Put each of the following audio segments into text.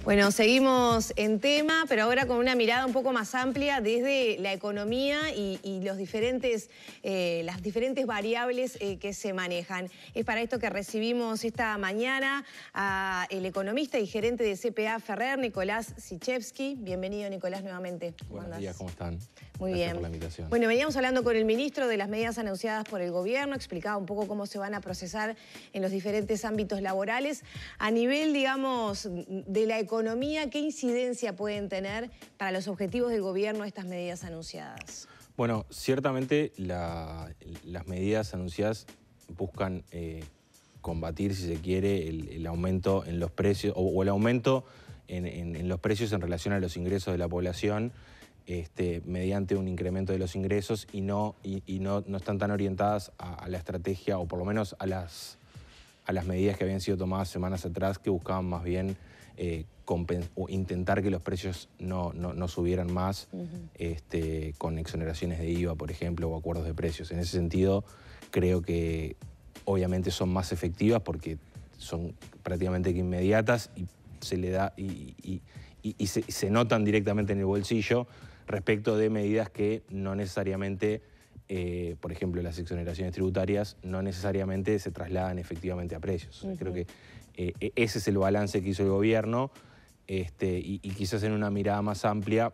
Bueno, seguimos en tema, pero ahora con una mirada un poco más amplia desde la economía y las diferentes variables que se manejan. Es para esto que recibimos esta mañana al economista y gerente de CPA Ferrer, Nicolás Sichevsky. Bienvenido, Nicolás, nuevamente. Buenos días, ¿cómo están? Muy Gracias bien. por la invitación. Bueno, veníamos hablando con el ministro de las medidas anunciadas por el gobierno, explicaba un poco cómo se van a procesar en los diferentes ámbitos laborales. A nivel, digamos, de la economía, ¿qué incidencia pueden tener para los objetivos del gobierno estas medidas anunciadas? Bueno, ciertamente las medidas anunciadas buscan combatir, si se quiere, el aumento en los precios o el aumento en los precios en relación a los ingresos de la población, mediante un incremento de los ingresos y no están tan orientadas a la estrategia, o por lo menos a las medidas que habían sido tomadas semanas atrás, que buscaban más bien o intentar que los precios no subieran más, con exoneraciones de IVA, por ejemplo, o acuerdos de precios. En ese sentido, creo que obviamente son más efectivas porque son prácticamente que inmediatas y se le da y se notan directamente en el bolsillo, respecto de medidas que no necesariamente, por ejemplo, las exoneraciones tributarias, no necesariamente se trasladan efectivamente a precios. Creo que ese es el balance que hizo el gobierno, y quizás en una mirada más amplia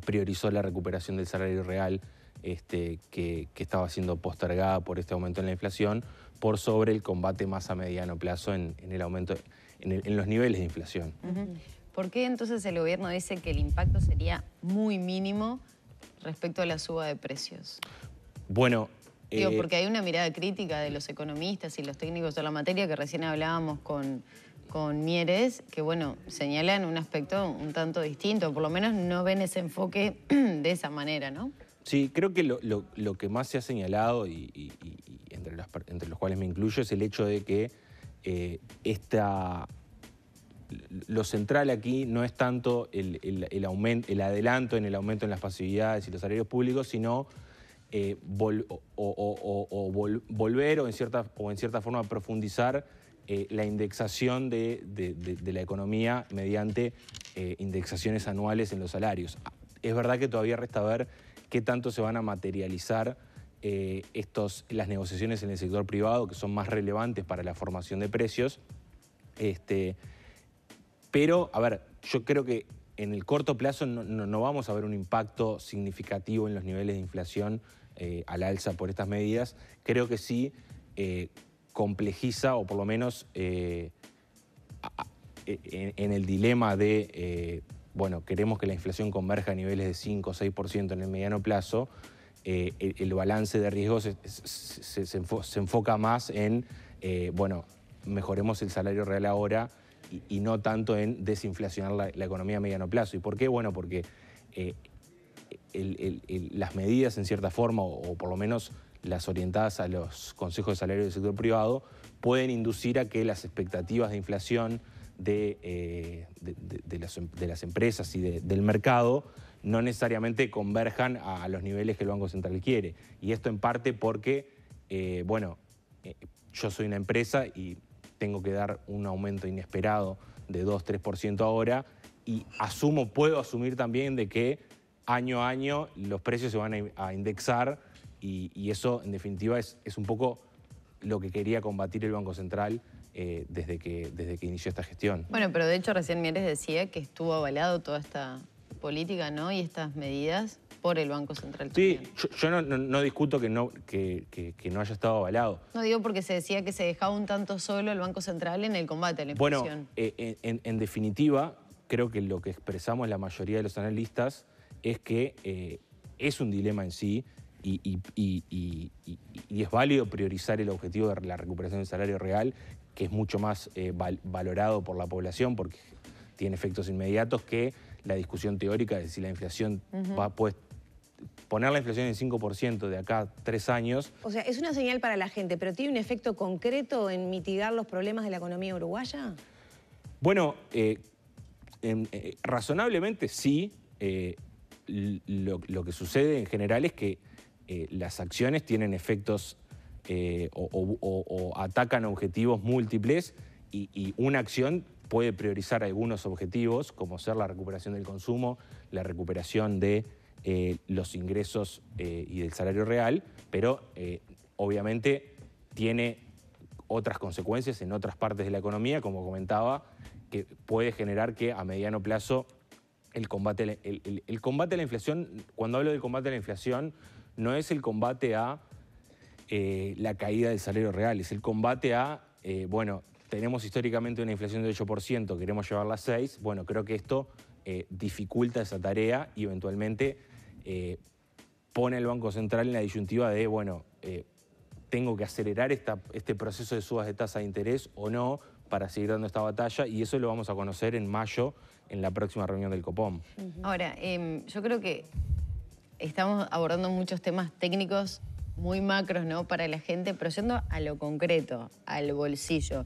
priorizó la recuperación del salario real, que estaba siendo postergada por este aumento en la inflación, por sobre el combate más a mediano plazo en el aumento, en los niveles de inflación. ¿Por qué entonces el gobierno dice que el impacto sería muy mínimo respecto a la suba de precios? Bueno, digo, porque hay una mirada crítica de los economistas y los técnicos de la materia, que recién hablábamos con Mieres, que bueno, señalan un aspecto un tanto distinto, por lo menos no ven ese enfoque de esa manera, ¿no? Sí, creo que lo que más se ha señalado, y entre los cuales me incluyo, es el hecho de que lo central aquí no es tanto el adelanto en el aumento en las pasividades y los salarios públicos, sino volver o en cierta forma profundizar la indexación de la economía mediante indexaciones anuales en los salarios. Es verdad que todavía resta ver qué tanto se van a materializar las negociaciones en el sector privado, que son más relevantes para la formación de precios. Pero, a ver, yo creo que en el corto plazo no vamos a ver un impacto significativo en los niveles de inflación al alza por estas medidas. Creo que sí complejiza, o por lo menos en el dilema de, bueno, queremos que la inflación converja a niveles de 5 o 6% en el mediano plazo. El balance de riesgos se enfoca más en, bueno, mejoremos el salario real ahora y no tanto en desinflacionar la economía a mediano plazo. ¿Y por qué? Bueno, porque las medidas, en cierta forma, o por lo menos las orientadas a los consejos de salario del sector privado, pueden inducir a que las expectativas de inflación de las empresas y del mercado no necesariamente converjan a los niveles que el Banco Central quiere. Y esto en parte porque, bueno, yo soy una empresa y tengo que dar un aumento inesperado de 2-3% ahora, y puedo asumir también de que año a año los precios se van a indexar, y eso en definitiva es un poco lo que quería combatir el Banco Central desde que inició esta gestión. Bueno, pero de hecho recién Mieres decía que estuvo avalado toda esta política, ¿no? Y estas medidas por el Banco Central también. Sí, yo no discuto que no haya estado avalado. No digo porque se decía que se dejaba un tanto solo el Banco Central en el combate a la inflación. Bueno, en definitiva, creo que lo que expresamos la mayoría de los analistas es que es un dilema en sí, y es válido priorizar el objetivo de la recuperación del salario real, que es mucho más valorado por la población porque tiene efectos inmediatos, que la discusión teórica de si la inflación puede poner la inflación en 5% de acá a 3 años. O sea, es una señal para la gente, pero ¿tiene un efecto concreto en mitigar los problemas de la economía uruguaya? Bueno, razonablemente sí. Lo que sucede en general es que las acciones tienen efectos o atacan objetivos múltiples, y una acción puede priorizar algunos objetivos, como ser la recuperación del consumo, la recuperación de los ingresos y del salario real, pero obviamente tiene otras consecuencias en otras partes de la economía, como comentaba, que puede generar que a mediano plazo el combate a la inflación, cuando hablo del combate a la inflación, no es el combate a la caída del salario real, es el combate a, bueno, tenemos históricamente una inflación del 8%, queremos llevarla a 6%, bueno, creo que esto dificulta esa tarea y eventualmente pone al Banco Central en la disyuntiva de, bueno, tengo que acelerar este proceso de subas de tasa de interés o no para seguir dando esta batalla, y eso lo vamos a conocer en mayo en la próxima reunión del Copom. Ahora, yo creo que estamos abordando muchos temas técnicos muy macros, ¿no?, para la gente, pero yendo a lo concreto, al bolsillo.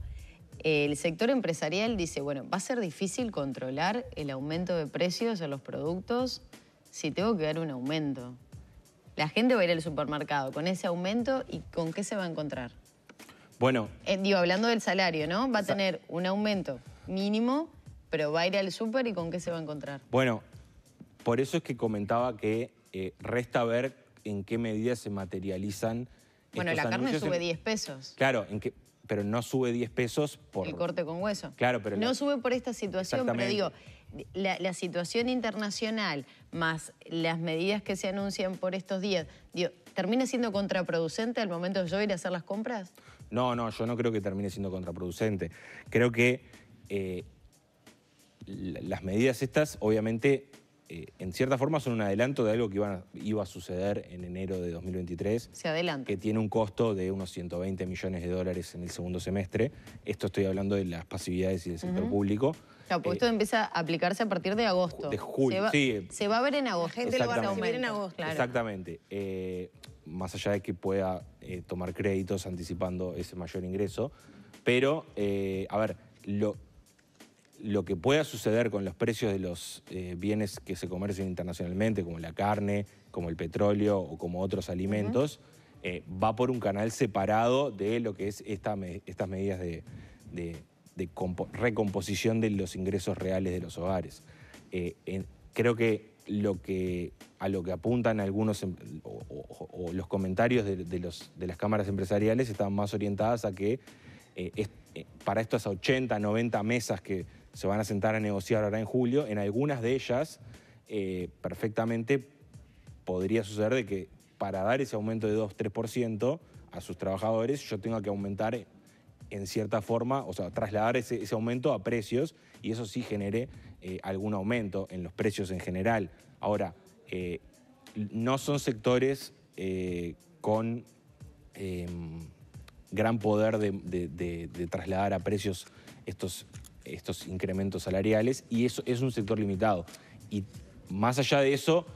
El sector empresarial dice, bueno, va a ser difícil controlar el aumento de precios de los productos si tengo que dar un aumento. La gente va a ir al supermercado con ese aumento y ¿con qué se va a encontrar? Bueno. Digo, hablando del salario, ¿no? Va a tener un aumento mínimo, pero va a ir al súper y ¿con qué se va a encontrar? Bueno, por eso es que comentaba que resta ver en qué medida se materializan. Bueno, la carne sube 10 pesos. Claro, pero no sube 10 pesos por... El corte con hueso. Claro, pero... No sube por esta situación, pero digo, la situación internacional más las medidas que se anuncian por estos días, digo, ¿termina siendo contraproducente al momento de yo ir a hacer las compras? No, yo no creo que termine siendo contraproducente. Creo que las medidas estas, obviamente, en cierta forma son un adelanto de algo que iba a suceder en enero de 2023. Se adelanta. Que tiene un costo de unos 120 millones de dólares en el segundo semestre. Esto estoy hablando de las pasividades y del sector público. Claro, porque esto empieza a aplicarse a partir de agosto. De julio, sí. Se va a ver en agosto. La gente lo va a recibir en agosto. Claro. Exactamente. Más allá de que pueda tomar créditos anticipando ese mayor ingreso. Pero, a ver, lo que pueda suceder con los precios de los bienes que se comercian internacionalmente, como la carne, como el petróleo o como otros alimentos, va por un canal separado de lo que es estas medidas de recomposición de los ingresos reales de los hogares. Creo que a lo que apuntan algunos o los comentarios de las cámaras empresariales están más orientadas a que para estas 80, 90 mesas que se van a sentar a negociar ahora en julio, en algunas de ellas perfectamente podría suceder de que para dar ese aumento de 2-3% a sus trabajadores yo tenga que aumentar en cierta forma, o sea, trasladar ese aumento a precios y eso sí genere algún aumento en los precios en general. Ahora, no son sectores con gran poder de trasladar a precios estos incrementos salariales y eso es un sector limitado. Y más allá de eso,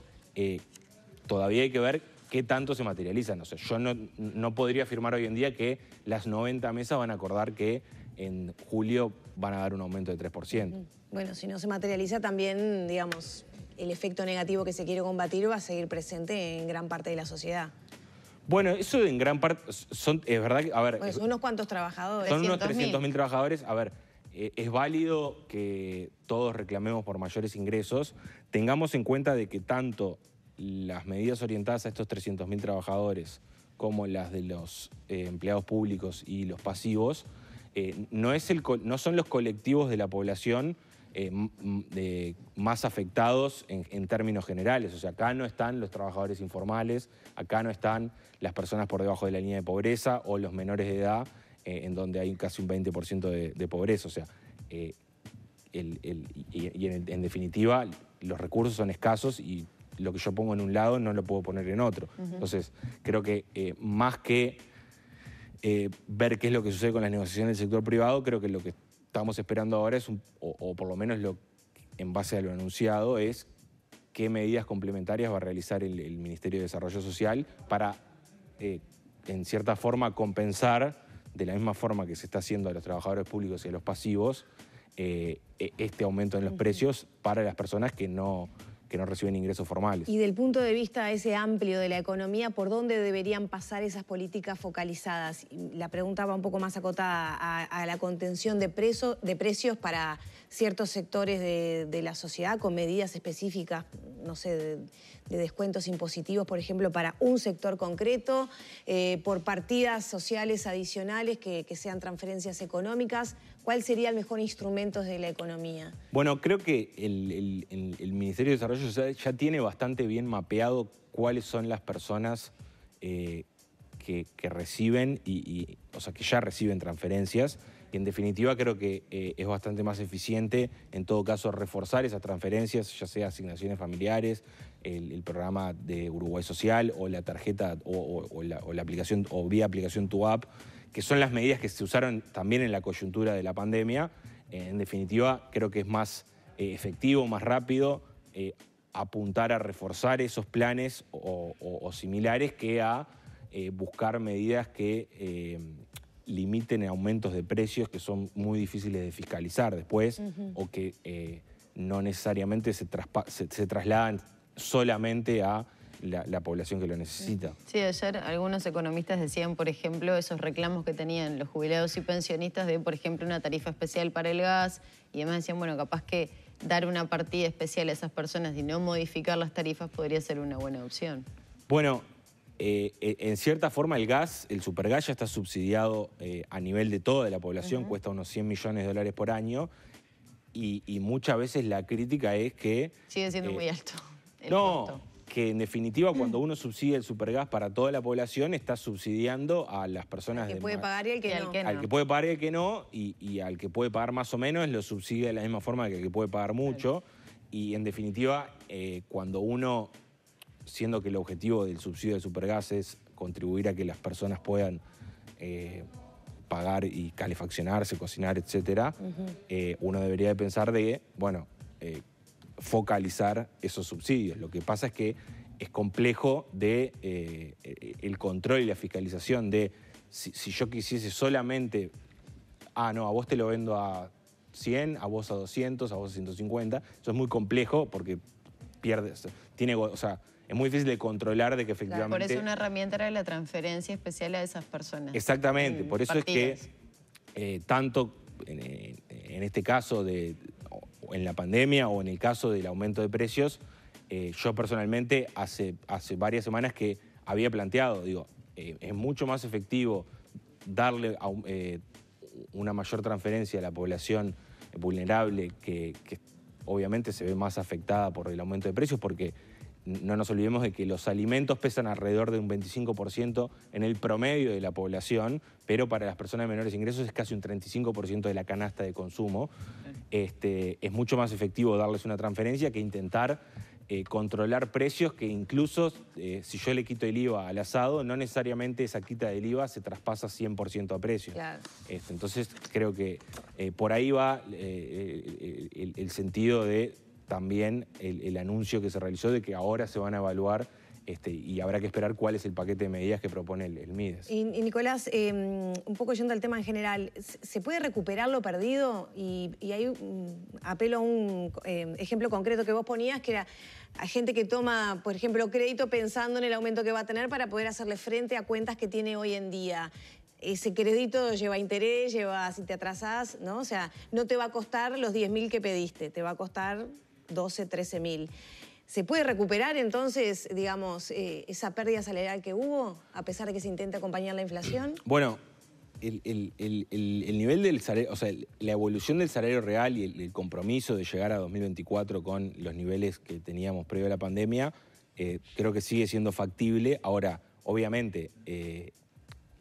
todavía hay que ver qué tanto se materializan. O sea, yo no podría afirmar hoy en día que las 90 mesas van a acordar que en julio van a dar un aumento de 3%. Bueno, si no se materializa también, digamos, el efecto negativo que se quiere combatir va a seguir presente en gran parte de la sociedad. Bueno, eso en gran parte es verdad que, a ver... Bueno, son unos cuantos trabajadores. Son unos 300.000 trabajadores. A ver, es válido que todos reclamemos por mayores ingresos. Tengamos en cuenta de que tanto las medidas orientadas a estos 300.000 trabajadores como las de los empleados públicos y los pasivos, no son los colectivos de la población más afectados en términos generales. O sea, acá no están los trabajadores informales, acá no están las personas por debajo de la línea de pobreza o los menores de edad, en donde hay casi un 20% de pobreza. O sea, en definitiva, los recursos son escasos y lo que yo pongo en un lado no lo puedo poner en otro. Entonces, creo que más que ver qué es lo que sucede con las negociaciones del sector privado, creo que lo que estamos esperando ahora es, o por lo menos en base a lo anunciado, es qué medidas complementarias va a realizar el Ministerio de Desarrollo Social para, en cierta forma, compensar de la misma forma que se está haciendo a los trabajadores públicos y a los pasivos este aumento en los precios para las personas que no que no reciben ingresos formales. Y del punto de vista ese amplio de la economía, ¿por dónde deberían pasar esas políticas focalizadas? La pregunta va un poco más acotada a la contención de precios para ciertos sectores de la sociedad, con medidas específicas, no sé, de descuentos impositivos, por ejemplo, para un sector concreto, por partidas sociales adicionales que sean transferencias económicas. ¿Cuál sería el mejor instrumento de la economía? Bueno, creo que el Ministerio de Desarrollo ya tiene bastante bien mapeado cuáles son las personas que reciben, o sea, que ya reciben transferencias. Y en definitiva creo que es bastante más eficiente, en todo caso, reforzar esas transferencias, ya sea asignaciones familiares, el programa de Uruguay Social o la tarjeta o la aplicación o vía aplicación Tu App, que son las medidas que se usaron también en la coyuntura de la pandemia. En definitiva, creo que es más efectivo, más rápido apuntar a reforzar esos planes o similares que a buscar medidas que limiten aumentos de precios que son muy difíciles de fiscalizar después o que no necesariamente se trasladan solamente a la población que lo necesita. Sí, ayer algunos economistas decían, por ejemplo, esos reclamos que tenían los jubilados y pensionistas de, por ejemplo, una tarifa especial para el gas, y además decían, bueno, capaz que dar una partida especial a esas personas y no modificar las tarifas podría ser una buena opción. Bueno, en cierta forma el gas, el supergas ya está subsidiado a nivel de toda la población, cuesta unos 100 millones de dólares por año, y muchas veces la crítica es que... Sigue siendo muy alto el no, costo. Que en definitiva cuando uno subsidia el supergas para toda la población está subsidiando a las personas... El que puede pagar y el que no. Al que puede pagar y el que no, y al que puede pagar más o menos lo subsidia de la misma forma que el que puede pagar mucho. Y en definitiva, cuando uno, siendo que el objetivo del subsidio del supergas es contribuir a que las personas puedan pagar y calefaccionarse, cocinar, etcétera, uno debería de pensar de, bueno, focalizar esos subsidios. Lo que pasa es que es complejo el control y la fiscalización de si yo quisiese solamente, no, a vos te lo vendo a 100, a vos a 200, a vos a 150. Eso es muy complejo porque pierdes, o sea, es muy difícil de controlar de que efectivamente... Por eso una herramienta era la transferencia especial a esas personas. Exactamente, por eso partidas. Es que tanto en este caso en la pandemia o en el caso del aumento de precios, yo personalmente hace varias semanas que había planteado, digo, es mucho más efectivo darle una mayor transferencia a la población vulnerable que obviamente se ve más afectada por el aumento de precios, porque no nos olvidemos de que los alimentos pesan alrededor de un 25% en el promedio de la población, pero para las personas de menores ingresos es casi un 35% de la canasta de consumo. Es mucho más efectivo darles una transferencia que intentar controlar precios que incluso si yo le quito el IVA al asado, no necesariamente esa quita del IVA se traspasa 100% a precio. Claro. Entonces creo que por ahí va el sentido de también el anuncio que se realizó de que ahora se van a evaluar y habrá que esperar cuál es el paquete de medidas que propone el Mides. Y Nicolás, un poco yendo al tema en general, ¿se puede recuperar lo perdido? Y ahí apelo a un ejemplo concreto que vos ponías, que era a gente que toma, por ejemplo, crédito pensando en el aumento que va a tener para poder hacerle frente a cuentas que tiene hoy en día. Ese crédito lleva interés, si te atrasás, ¿no? O sea, no te va a costar los 10.000 que pediste, te va a costar 12, 13.000. ¿Se puede recuperar entonces, digamos, esa pérdida salarial que hubo, a pesar de que se intenta acompañar la inflación? Bueno, el nivel del salario, o sea, la evolución del salario real y el compromiso de llegar a 2024 con los niveles que teníamos previo a la pandemia, creo que sigue siendo factible. Ahora, obviamente,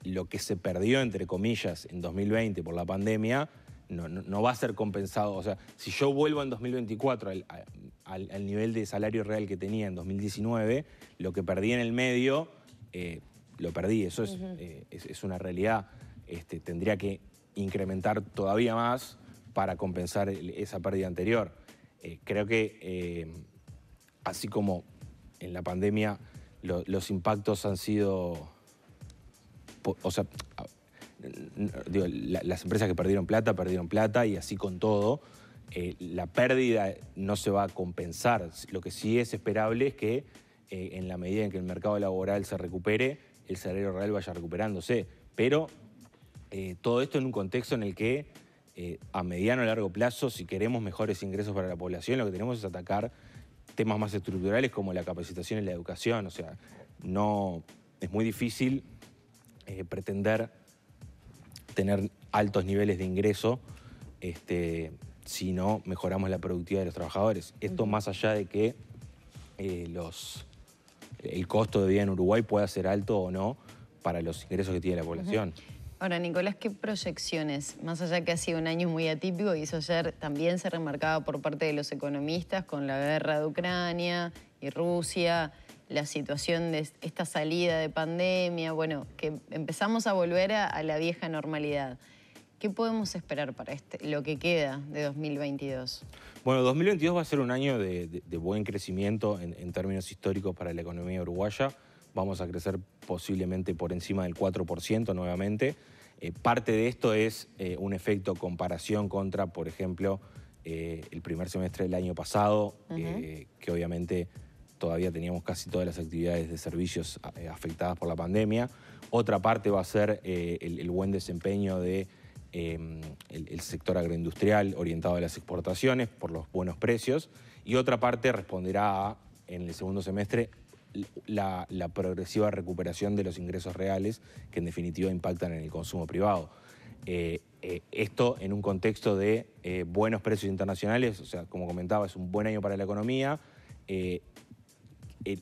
lo que se perdió, entre comillas, en 2020 por la pandemia, no va a ser compensado. O sea, si yo vuelvo en 2024 al nivel de salario real que tenía en 2019, lo que perdí en el medio, lo perdí. Eso es una realidad. Tendría que incrementar todavía más para compensar esa pérdida anterior. Creo que, así como en la pandemia, los impactos han sido... O sea, digo, las empresas que perdieron plata y así con todo. la pérdida no se va a compensar. Lo que sí es esperable es que en la medida en que el mercado laboral se recupere, el salario real vaya recuperándose. Pero todo esto en un contexto en el que a mediano y largo plazo, si queremos mejores ingresos para la población, lo que tenemos es atacar temas más estructurales como la capacitación y la educación. O sea, no, es muy difícil pretender tener altos niveles de ingreso si no mejoramos la productividad de los trabajadores. Esto más allá de que el costo de vida en Uruguay pueda ser alto o no para los ingresos que tiene la población. Ahora, Nicolás, ¿qué proyecciones? Más allá que ha sido un año muy atípico, y eso ayer también se remarcaba por parte de los economistas con la guerra de Ucrania y Rusia, la situación de esta salida de pandemia, bueno, que empezamos a volver a la vieja normalidad. ¿Qué podemos esperar para lo que queda de 2022? Bueno, 2022 va a ser un año de buen crecimiento en términos históricos para la economía uruguaya. Vamos a crecer posiblemente por encima del 4% nuevamente. Parte de esto es un efecto comparación contra, por ejemplo, el primer semestre del año pasado, que obviamente todavía teníamos casi todas las actividades de servicios afectadas por la pandemia. Otra parte va a ser el buen desempeño del sector agroindustrial orientado a las exportaciones por los buenos precios. Y otra parte responderá en el segundo semestre la progresiva recuperación de los ingresos reales que en definitiva impactan en el consumo privado. Esto en un contexto de buenos precios internacionales, o sea, como comentaba, es un buen año para la economía.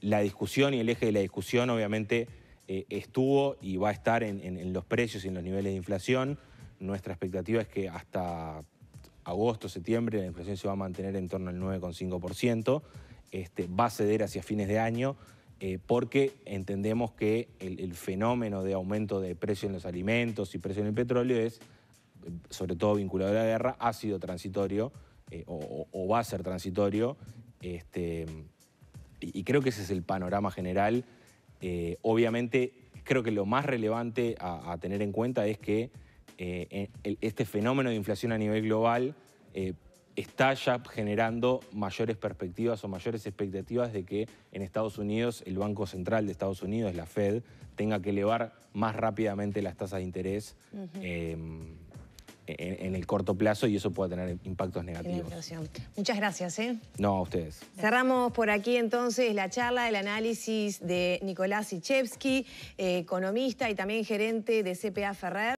La discusión y el eje de la discusión obviamente estuvo y va a estar en los precios y en los niveles de inflación. Nuestra expectativa es que hasta agosto, septiembre, la inflación se va a mantener en torno al 9,5%. Va a ceder hacia fines de año porque entendemos que el fenómeno de aumento de precio en los alimentos y precio en el petróleo es, sobre todo vinculado a la guerra, ha sido transitorio o va a ser transitorio. Y creo que ese es el panorama general. Obviamente, creo que lo más relevante a tener en cuenta es que este fenómeno de inflación a nivel global está ya generando mayores perspectivas o mayores expectativas de que en Estados Unidos, el Banco Central de Estados Unidos, la Fed, tenga que elevar más rápidamente las tasas de interés en el corto plazo y eso puede tener impactos negativos. Muchas gracias. No, a ustedes. Cerramos por aquí entonces la charla, el análisis de Nicolás Ichevsky, economista y también gerente de CPA Ferrer.